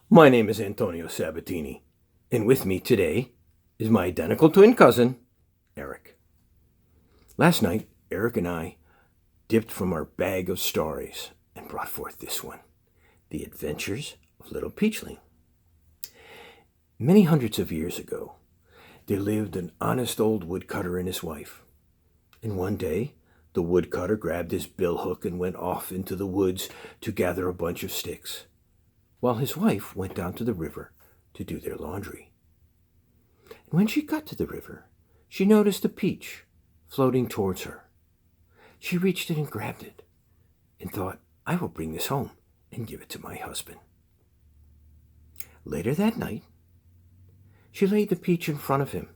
My name is Antonio Sabatini, and with me today is my identical twin cousin, Eric. Last night, Eric and I dipped from our bag of stories and brought forth this one, The Adventures of Little Peachling. Many hundreds of years ago, there lived an honest old woodcutter and his wife. And one day, the woodcutter grabbed his billhook and went off into the woods to gather a bunch of sticks, while his wife went down to the river to do their laundry. And when she got to the river, she noticed a peach floating towards her. She reached it and grabbed it and thought, I will bring this home and give it to my husband. Later that night, she laid the peach in front of him,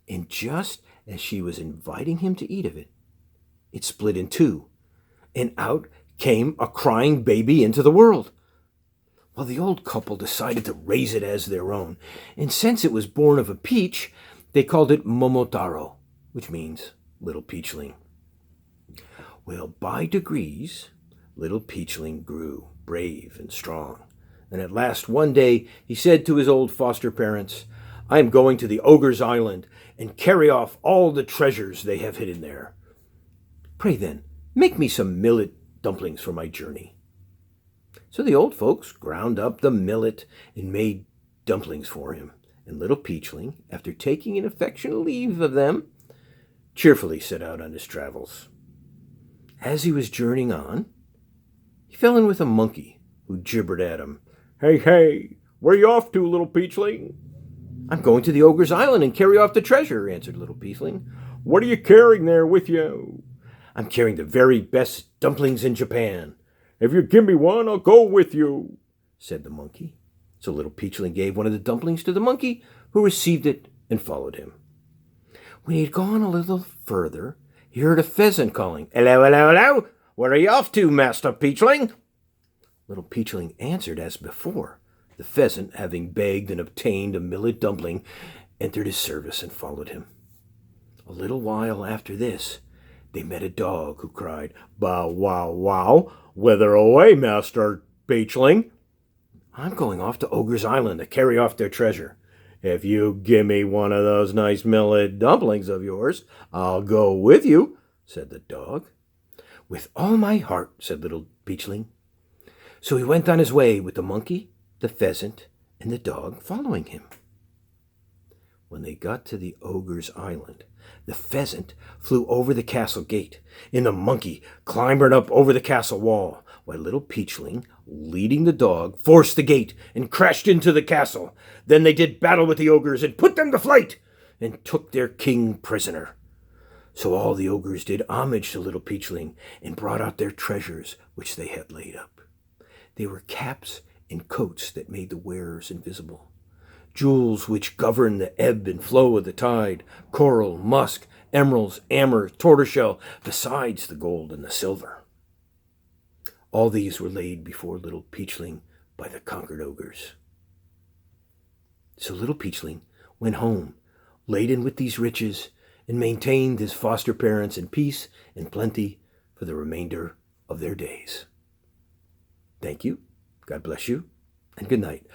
and just as she was inviting him to eat of it, it split in two, and out came a crying baby into the world. Well, the old couple decided to raise it as their own, and since it was born of a peach, they called it Momotaro, which means little peachling. Well, by degrees, little peachling grew brave and strong, and at last one day he said to his old foster parents, I am going to the ogre's island and carry off all the treasures they have hidden there. Pray then, make me some millet dumplings for my journey. So the old folks ground up the millet and made dumplings for him, and little Peachling, after taking an affectionate leave of them, cheerfully set out on his travels. As he was journeying on, he fell in with a monkey who gibbered at him. Hey, where you off to, little Peachling? I'm going to the ogre's island and carry off the treasure, answered little Peachling. What are you carrying there with you? I'm carrying the very best dumplings in Japan. If you give me one, I'll go with you, said the monkey. So little Peachling gave one of the dumplings to the monkey, who received it and followed him. When he had gone a little further, he heard a pheasant calling, Hello, hello, hello! Where are you off to, Master Peachling? Little Peachling answered as before. The pheasant, having begged and obtained a millet dumpling, entered his service and followed him. A little while after this, they met a dog who cried, Bow, wow, wow! Whither away, Master Peachling? I'm going off to Ogre's Island to carry off their treasure. If you give me one of those nice millet dumplings of yours, I'll go with you, said the dog. With all my heart, said little Peachling. So he went on his way with the monkey, the pheasant, and the dog following him. When they got to the ogre's island, the pheasant flew over the castle gate, and the monkey clambered up over the castle wall, while little Peachling, leading the dog, forced the gate and crashed into the castle. Then they did battle with the ogres and put them to flight, and took their king prisoner. So all the ogres did homage to little Peachling and brought out their treasures which they had laid up. They were caps and coats that made the wearers invisible, jewels which govern the ebb and flow of the tide, coral, musk, emeralds, amber, tortoiseshell, besides the gold and the silver. All these were laid before little Peachling by the conquered ogres. So little Peachling went home, laden with these riches, and maintained his foster parents in peace and plenty for the remainder of their days. Thank you, God bless you, and good night.